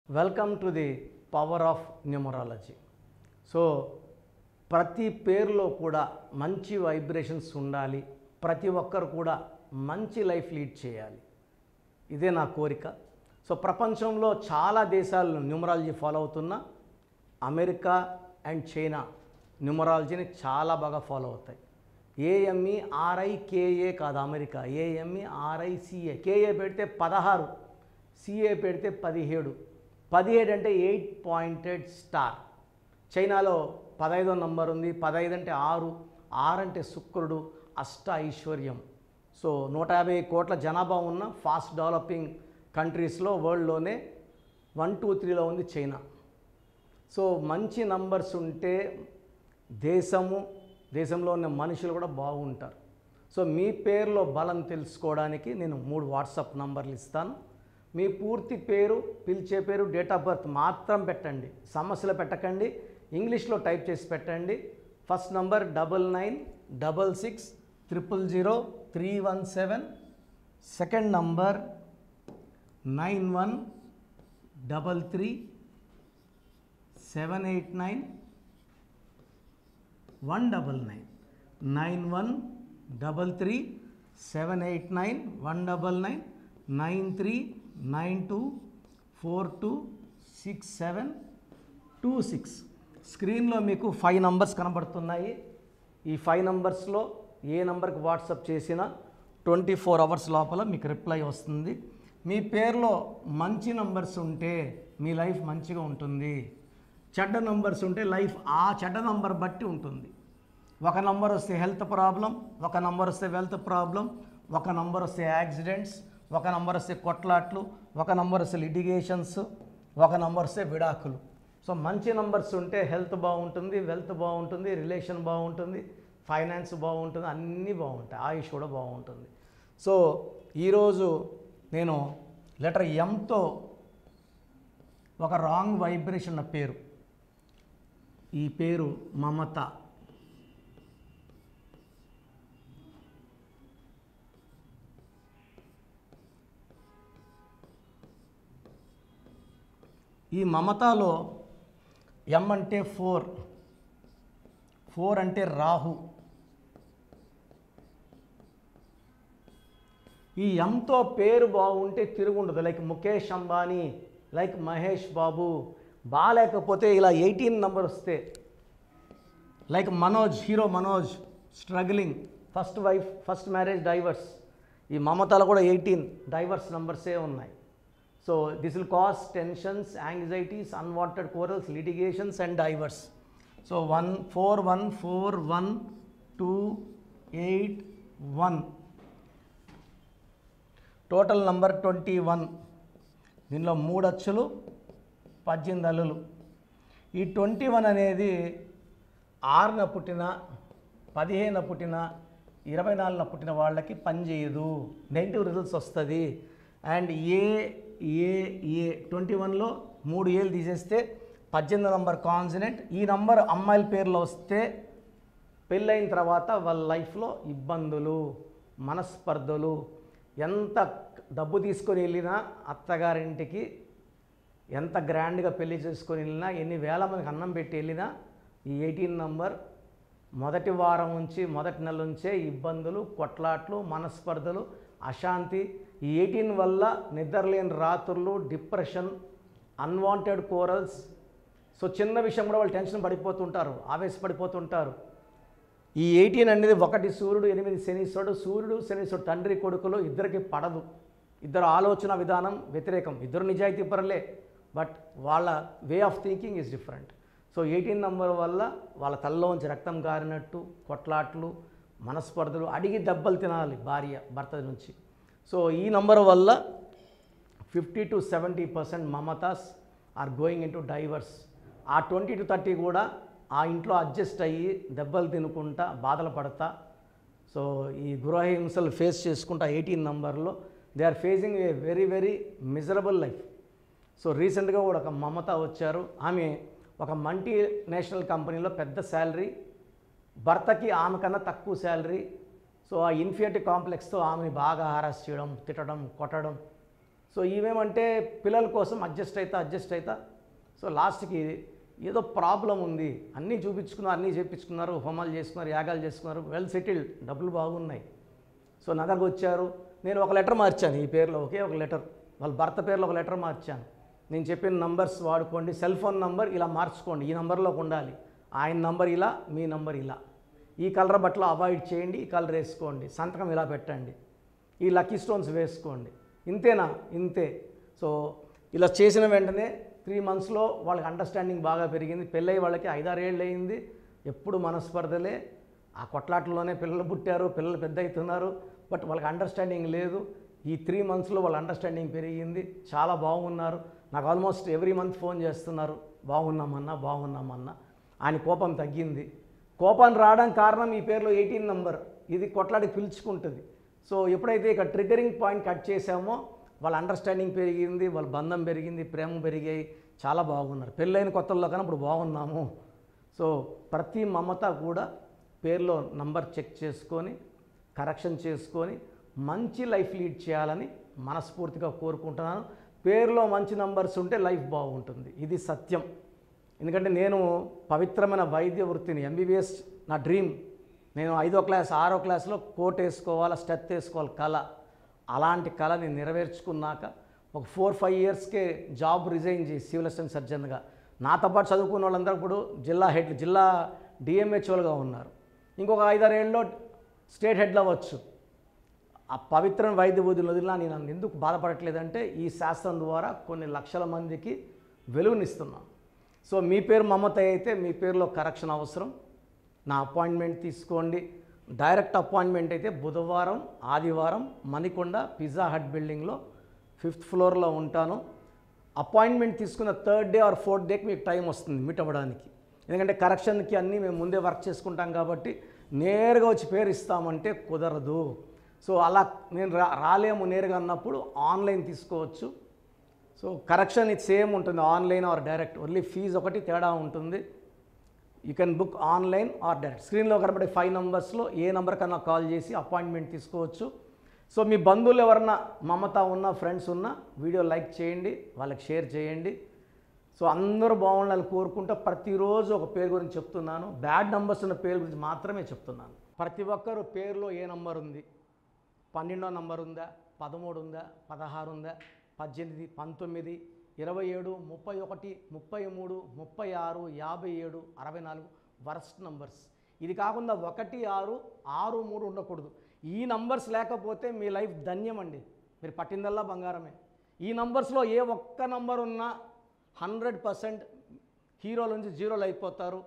Welcome to the power of numerology. So ప్రతి పేరులో కూడా మంచి వైబ్రేషన్స్ ఉండాలి, ప్రతి ఒక్కరు కూడా మంచి లైఫ్ లీడ్ చేయాలి, ఇదే నా కోరిక. సో ప్రపంచంలో చాలా దేశాలు న్యూమరాలజీ ఫాలో అవుతున్నా, అమెరికా అండ్ చైనా న్యూమరాలజీని చాలా బాగా ఫాలో అవుతాయి. AMERICA కాదు అమెరికా, AMERICA. కేఏ పెడితే 16, సిఏ పెడితే 17. 17 అంటే 8 పాయింటెడ్ స్టార్. చైనాలో 15వ నంబర్ ఉంది, 15 అంటే 6, 6 అంటే శుక్రుడు, అష్ట ఐశ్వర్యం. సో 150 కోట్ల జనాభా ఉన్న ఫాస్ట్ డెవలపింగ్ కంట్రీస్లో వరల్డ్లోనే 1, 2, 3లో ఉంది చైనా. సో మంచి నంబర్స్ ఉంటే దేశంలో ఉన్న మనుషులు కూడా బాగుంటారు. సో మీ పేరులో బలం తెలుసుకోవడానికి నేను 3 వాట్సాప్ నంబర్లు ఇస్తాను. మీ పూర్తి పేరు, పిలిచే పేరు, డేట్ ఆఫ్ బర్త్ మాత్రం పెట్టండి, సమస్యలు పెట్టకండి, ఇంగ్లీష్లో టైప్ చేసి పెట్టండి. First number 9966000317, second number 9133789199, 9133789199, 9392426726. స్క్రీన్లో మీకు 5 నంబర్స్ కనబడుతున్నాయి. ఈ 5 నంబర్స్లో ఏ నంబర్కి వాట్సాప్ చేసినా 24 అవర్స్ లోపల మీకు రిప్లై వస్తుంది. మీ పేరులో మంచి నంబర్స్ ఉంటే మీ లైఫ్ మంచిగా ఉంటుంది, చెడ్డ నంబర్స్ ఉంటే లైఫ్ ఆ చెడ్డ నంబర్ బట్టి ఉంటుంది. ఒక నంబర్ వస్తే హెల్త్ ప్రాబ్లం, ఒక నంబర్ వస్తే వెల్త్ ప్రాబ్లం, ఒక నంబర్ వస్తే యాక్సిడెంట్స్, ఒక నంబర్ వస్తే కొట్లాట్లు, ఒక నంబర్ వస్తే లిటిగేషన్స్, ఒక నంబర్ వస్తే విడాకులు. సో మంచి నంబర్స్ ఉంటే హెల్త్ బాగుంటుంది, వెల్త్ బాగుంటుంది, రిలేషన్ బాగుంటుంది, ఫైనాన్స్ బాగుంటుంది, అన్నీ బాగుంటాయి, ఆయుష్ కూడా బాగుంటుంది. సో ఈరోజు నేను లెటర్ ఎంతో ఒక రాంగ్ వైబ్రేషన్ ఉన్న పేరు, ఈ పేరు మమత. ఈ మమతాలో ఎం అంటే 4 అంటే రాహు. ఈ ఎంతో పేరు బాగుంటే తిరుగుండదు. Like Mukesh Ambani, like Mahesh Babu. బాగాలేకపోతే ఇలా 18 నంబర్ వస్తే, like Manoj, hero Manoj, struggling, first wife, first marriage, divorce. ఈ మమతాలో కూడా 18 డైవర్స్ నంబర్సే ఉన్నాయి. So this will cause tensions, anxieties, unwanted quarrels, litigations and divorce. So 14141281, total number 21. దీనిలో 3 అచ్చులు, 18 అల్లులు. ఈ 21 అనేది 6న పుట్టిన, 15న పుట్టిన, 24న పుట్టిన వాళ్ళకి పనిచేయదు, నెగిటివ్ రిజల్ట్స్ వస్తుంది. అండ్ ఏ 21లో 3 ఏళ్ళు తీసేస్తే 18 నంబర్ కాన్సనెంట్. ఈ నంబర్ అమ్మాయిల పేర్లో వస్తే పెళ్ళైన తర్వాత వాళ్ళ లైఫ్లో ఇబ్బందులు, మనస్పర్ధలు, ఎంత డబ్బు తీసుకొని వెళ్ళినా అత్తగారింటికి, ఎంత గ్రాండ్గా పెళ్లి చేసుకొని వెళ్ళినా, ఎన్ని వేల మందికి అన్నం పెట్టి వెళ్ళినా, ఈ 18 నంబర్ మొదటి వారం నుంచి, మొదటి నెల నుంచే ఇబ్బందులు, కొట్లాట్లు, మనస్పర్ధలు, అశాంతి. ఈ 18 వల్ల నిద్రలేని రాత్రులు, డిప్రెషన్, అన్వాంటెడ్ quarrels. సో చిన్న విషయం కూడా వాళ్ళు టెన్షన్ పడిపోతుంటారు, ఆవేశపడిపోతుంటారు. ఈ 18 అనేది 1 సూర్యుడు, 8 శనీశ్వరుడు. సూర్యుడు శనీశ్వరుడు తండ్రి కొడుకులు ఇద్దరికి పడదు, ఇద్దరు ఆలోచన విధానం వ్యతిరేకం. ఇద్దరు నిజాయితీ పరులే, బట్ వాళ్ళ way of thinking is different. So 18 number వల్ల వాళ్ళ తల్లోంచి రక్తం గారినట్టు, కొట్లాట్లు, మనస్పర్ధలు, అడిగి దెబ్బలు తినాలి భార్య భర్త నుంచి. సో ఈ నంబర్ వల్ల 50 to 70% మమతాస్ are going into divorce. ఆ 20 to 30 కూడా ఆ ఇంట్లో అడ్జస్ట్ అయ్యి దెబ్బలు తినుకుంటా, బాధలు పడతా, సో ఈ గృహహింసలు ఫేస్ చేసుకుంటా 18 నంబర్లో they are facing a very very miserable life. So రీసెంట్గా కూడా ఒక మమత వచ్చారు. ఆమె ఒక మల్టీనేషనల్ కంపెనీలో పెద్ద శాలరీ, భర్తకి ఆమె కన్నా తక్కువ శాలరీ. సో ఆ ఇన్ఫీరియారిటీ కాంప్లెక్స్తో ఆమెని బాగా హారాస్ చేయడం, తిట్టడం, కొట్టడం. సో ఇవేమంటే పిల్లల కోసం అడ్జస్ట్ అవుతా సో లాస్ట్కి ఏదో ప్రాబ్లం ఉంది, అన్నీ చూపించుకున్నారు, అన్నీ చేయించుకున్నారు, హోమాలు చేసుకున్నారు, యాగాలు చేసుకున్నారు, వెల్ సెటిల్డ్, డబ్బులు బాగున్నాయి. సో నా దగ్గరకు వచ్చారు, నేను ఒక లెటర్ మార్చాను ఈ పేరులో, ఒకే ఒక లెటర్, వాళ్ళ భర్త పేరులో ఒక లెటర్ మార్చాను. నేను చెప్పిన నంబర్స్ వాడుకోండి, సెల్ ఫోన్ నంబర్ ఇలా మార్చుకోండి, ఈ నంబర్లోకి ఉండాలి, ఆయన నంబర్ ఇలా, మీ నంబర్ ఇలా, ఈ కలర్ బట్టలు అవాయిడ్ చేయండి, ఈ కలర్ వేసుకోండి, సంతకం ఇలా పెట్టండి, ఈ లక్కీ స్టోన్స్ వేసుకోండి. ఇంతేనా? ఇంతే. సో ఇలా చేసిన వెంటనే 3 monthsలో వాళ్ళకి అండర్స్టాండింగ్ బాగా పెరిగింది. పెళ్ళై వాళ్ళకి 5-6 ఏళ్ళు అయింది. ఎప్పుడు మనస్పర్ధలే, ఆ కొట్లాటల్లోనే పిల్లలు పుట్టారు, పిల్లలు పెద్ద అవుతున్నారు, బట్ వాళ్ళకి అండర్స్టాండింగ్ లేదు. ఈ 3 monthsలో వాళ్ళ అండర్స్టాండింగ్ పెరిగింది, చాలా బాగున్నారు. నాకు ఆల్మోస్ట్ ఎవ్రీ మంత్ ఫోన్ చేస్తున్నారు, బాగున్నామన్నా. ఆయన కోపం తగ్గింది. కోపాన్ని రావడానికి కారణం ఈ పేరులో 18 నంబర్, ఇది కొట్లాడి పిలుచుకుంటుంది. సో ఎప్పుడైతే ఇక ట్రిగరింగ్ పాయింట్ కట్ చేసామో వాళ్ళ అండర్స్టాండింగ్ పెరిగింది, వాళ్ళ బంధం పెరిగింది, ప్రేమ పెరిగాయి, చాలా బాగున్నారు. పెళ్ళైన కొత్తల్లో కానీ ఇప్పుడు బాగున్నాము. సో ప్రతి మమత కూడా పేరులో నంబర్ చెక్ చేసుకొని కరెక్షన్ చేసుకొని మంచి లైఫ్ లీడ్ చేయాలని మనస్ఫూర్తిగా కోరుకుంటున్నాను. పేరులో మంచి నంబర్స్ ఉంటే లైఫ్ బాగుంటుంది, ఇది సత్యం. ఎందుకంటే నేను పవిత్రమైన వైద్య వృత్తిని, ఎంబీబీఎస్ నా డ్రీమ్. నేను 5వ క్లాస్ 6వ క్లాస్లో కోట్ వేసుకోవాలా, స్టెత్ వేసుకోవాలి కళ. అలాంటి కళ నేను నెరవేర్చుకున్నాక ఒక 4-5 yearsకే జాబ్ రిజైన్ చేసి సివిల్ అసిస్టెంట్ సర్జన్గా, నాతో పాటు చదువుకున్న వాళ్ళందరూ ఇప్పుడు జిల్లా డిఎంహెచ్ఓలుగా ఉన్నారు. ఇంకొక 5-6 ఏళ్ళలో స్టేట్ హెడ్లు అవ్వచ్చు. ఆ పవిత్రమైన వైద్య బుద్ధులు వదిలినా నేను ఎందుకు బాధపడట్లేదంటే ఈ శాస్త్రం ద్వారా కొన్ని లక్షల మందికి వెలుగునిస్తున్నాను. సో మీ పేరు మమత అయితే మీ పేరులో కరెక్షన్ అవసరం. నా అపాయింట్మెంట్ తీసుకోండి. డైరెక్ట్ అపాయింట్మెంట్ అయితే బుధవారం, ఆదివారం మణికొండ పిజ్జా హట్ బిల్డింగ్లో 5th floorలో ఉంటాను. అపాయింట్మెంట్ తీసుకున్న 3rd day or 4th dayకి మీకు టైం వస్తుంది మీట్ అవ్వడానికి. ఎందుకంటే కరెక్షన్కి అన్నీ మేము ముందే వర్క్ చేసుకుంటాం కాబట్టి నేరుగా వచ్చి పేరు ఇస్తామంటే కుదరదు. సో అలా నేను రాలేము నేరుగా అన్నప్పుడు ఆన్లైన్ తీసుకోవచ్చు. సో కరెక్షన్ ఇది సేమ్ ఉంటుంది, online or direct, only fee ఒకటి తేడా ఉంటుంది. You can book online or direct. స్క్రీన్లో కనబడే 5 numbers ఏ నెంబర్ కన్నా కాల్ చేసి అపాయింట్మెంట్ తీసుకోవచ్చు. సో మీ బంధువులు ఎవరన్నా మమత ఉన్న ఫ్రెండ్స్ ఉన్న వీడియో లైక్ చేయండి, వాళ్ళకి షేర్ చేయండి. సో అందరూ బాగుండాలని కోరుకుంటూ ప్రతిరోజు ఒక పేరు గురించి చెప్తున్నాను. బ్యాడ్ నంబర్స్ ఉన్న పేరు గురించి మాత్రమే చెప్తున్నాను. ప్రతి ఒక్కరు పేరులో ఏ నంబర్ ఉంది, 12వ నంబర్ ఉందా, 13 ఉందా, 16 ఉందా, 18, 19, 27, 31, 33, 36, 57, 64 వర్స్ట్ నంబర్స్. ఇది కాకుండా 1, 6, 6, 3 ఉండకూడదు. ఈ నంబర్స్ లేకపోతే మీ లైఫ్ ధన్యం అండి, మీరు పట్టిందల్లా బంగారమే. ఈ నంబర్స్లో ఏ ఒక్క నంబర్ ఉన్నా 100% హీరోల నుంచి జీరోలు అయిపోతారు,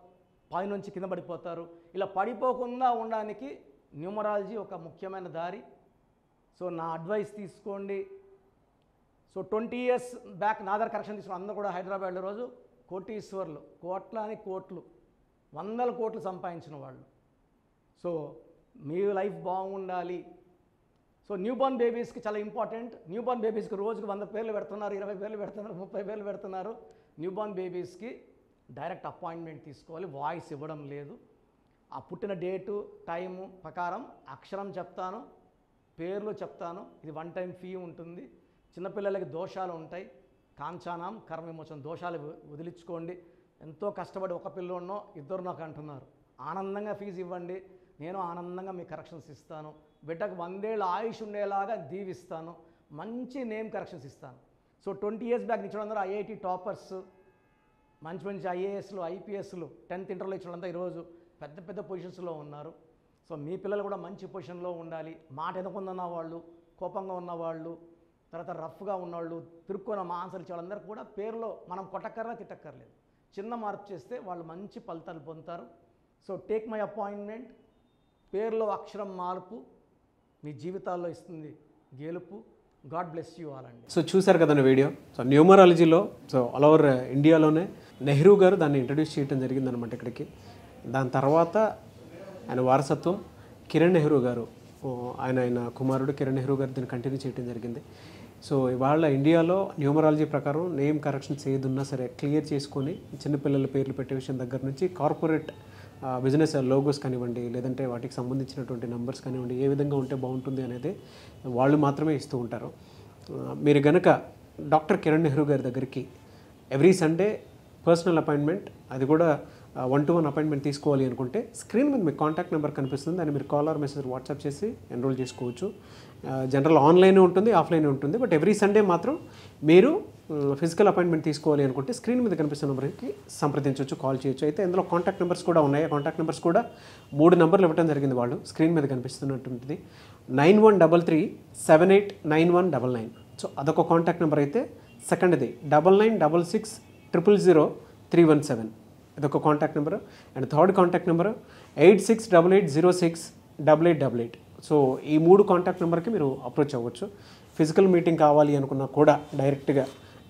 పైనుంచి కింద పడిపోతారు. ఇలా పడిపోకుండా ఉండడానికి న్యూమరాలజీ ఒక ముఖ్యమైన దారి. సో నా అడ్వైస్ తీసుకోండి. సో 20 years బ్యాక్ నా దగ్గర కరెక్షన్ తీసుకున్న అందరూ కూడా హైదరాబాద్లో రోజు కోటీశ్వర్లు, కోట్లు 100 కోట్లు సంపాదించిన వాళ్ళు. సో మీ లైఫ్ బాగుండాలి. సో న్యూబార్న్ బేబీస్కి చాలా ఇంపార్టెంట్. న్యూబార్న్ బేబీస్కి రోజుకి 100 పేర్లు పెడుతున్నారు, 20 పేర్లు పెడుతున్నారు, 30 పేర్లు పెడుతున్నారు. న్యూబార్న్ బేబీస్కి డైరెక్ట్ అపాయింట్మెంట్ తీసుకోవాలి, వాయిస్ ఇవ్వడం లేదు. ఆ పుట్టిన డేటు టైము ప్రకారం అక్షరం చెప్తాను, పేర్లు చెప్తాను. ఇది 1 time ఫీ ఉంటుంది. చిన్నపిల్లలకి దోషాలు ఉంటాయి, కాంచానం కర్మ విమోచన దోషాలు వదిలించుకోండి. ఎంతో కష్టపడి ఒక పిల్లోనో 2 నాకు అంటున్నారు, ఆనందంగా ఫీజు ఇవ్వండి, నేను ఆనందంగా మీ కరెక్షన్స్ ఇస్తాను. బిడ్డకు 100 ఏళ్ళ ఆయుష్ ఉండేలాగా దీవిస్తాను, మంచి నేమ్ కరెక్షన్స్ ఇస్తాను. సో 20 years బ్యాక్ ఇచ్చిన అందరూ ఐఐటి టాపర్స్, మంచి ఐఏఎస్లు, ఐపీఎస్లు, 10th ఇంటర్లో ఇచ్చిన వాళ్ళంతా ఈరోజు పెద్ద పొజిషన్స్లో ఉన్నారు. సో మీ పిల్లలు కూడా మంచి పొజిషన్లో ఉండాలి. మాట ఎదుకున్న వాళ్ళు, కోపంగా ఉన్నవాళ్ళు, తర్వాత రఫ్గా ఉన్నవాళ్ళు, తిరుక్కున్న మా ఆన్సర్ ఇచ్చే వాళ్ళందరూ కూడా పేరులో మనం కొట్టక్కర్లా తిట్టక్కర్లేదు, చిన్న మార్పు చేస్తే వాళ్ళు మంచి ఫలితాలు పొందుతారు. So take my appointment. పేరులో అక్షరం మార్పు మీ జీవితాల్లో ఇస్తుంది గెలుపు. గాడ్ బ్లెస్ యూ ఆల్ అండి. సో చూసారు కదండి వీడియో. సో న్యూమరాలజీలో సో ఆల్ ఓవర్ ఇండియాలోనే నెహ్రూ గారు దాన్ని ఇంట్రడ్యూస్ చేయడం జరిగిందనమాట ఇక్కడికి. దాని తర్వాత ఆయన వారసత్వం కిరణ్ నెహ్రూ గారు, ఆయన కుమారుడు కిరణ్ నెహ్రూ గారు దీన్ని కంటిన్యూ చేయడం జరిగింది. సో ఇవాళ ఇండియాలో న్యూమరాలజీ ప్రకారం నేమ్ కరెక్షన్స్ ఏదున్నా సరే క్లియర్ చేసుకొని చిన్నపిల్లల పేర్లు పెట్టే విషయం దగ్గర నుంచి కార్పొరేట్ బిజినెస్ లోగోస్ కానివ్వండి, లేదంటే వాటికి సంబంధించినటువంటి నెంబర్స్ కానివ్వండి, ఏ విధంగా ఉంటే బాగుంటుంది అనేది వాళ్ళు మాత్రమే ఇస్తూ ఉంటారు. మీరు గనక డాక్టర్ కిరణ్ నెహ్రూ గారి దగ్గరికి ఎవ్రీ సండే పర్సనల్ అపాయింట్మెంట్, అది కూడా 1-to-1 అపాయింట్మెంట్ తీసుకోవాలి అనుకుంటే స్క్రీన్ మీద మీకు కాంటాక్ట్ నెంబర్ కనిపిస్తుంది, దాన్ని మీరు కాల్ ఆర్ మెసేజ్ వాట్సాప్ చేసి ఎన్రోల్ చేసుకోవచ్చు. జనరల్ ఆన్లైన్ ఉంటుంది, ఆఫ్లైన్ ఉంటుంది. బట్ ఎవ్రీ సండే మాత్రం మీరు ఫిజికల్ అపాయింట్మెంట్ తీసుకోవాలి అనుకుంటే స్క్రీన్ మీద కనిపిస్తున్న నెంబర్కి సంప్రదించవచ్చు, కాల్ చేయొచ్చు. అయితే ఇందులో కాంటాక్ట్ నెంబర్స్ కూడా ఉన్నాయి. ఆ కాంటాక్ట్ నెంబర్స్ కూడా 3 నెంబర్లు ఇవ్వడం జరిగింది వాళ్ళు, స్క్రీన్ మీద కనిపిస్తున్నటువంటిది 9133789199. సో అదొక కాంటాక్ట్ నెంబర్. అయితే సెకండ్ది 9966000317, ఇదొక contact number. And third contact number 8688068888. So ఈ 3 కాంటాక్ట్ నెంబర్కి మీరు అప్రోచ్ అవ్వచ్చు. ఫిజికల్ మీటింగ్ కావాలి అనుకున్నా కూడా డైరెక్ట్గా,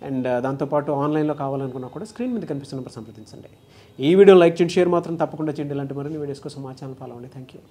అండ్ దాంతోపాటు ఆన్లైన్లో కావాలనుకున్నా కూడా స్క్రీన్ మీద కనిపిస్తున్న నెంబర్ సంప్రదించండి. ఈ వీడియో లైక్ చేయండి, షేర్ మాత్రం తప్పకుండా చేయండి. ఇలాంటి మరిన్ని వీడియోస్ కోసం మా ఛానల్ ఫాలో అవ్వండి. Thank you.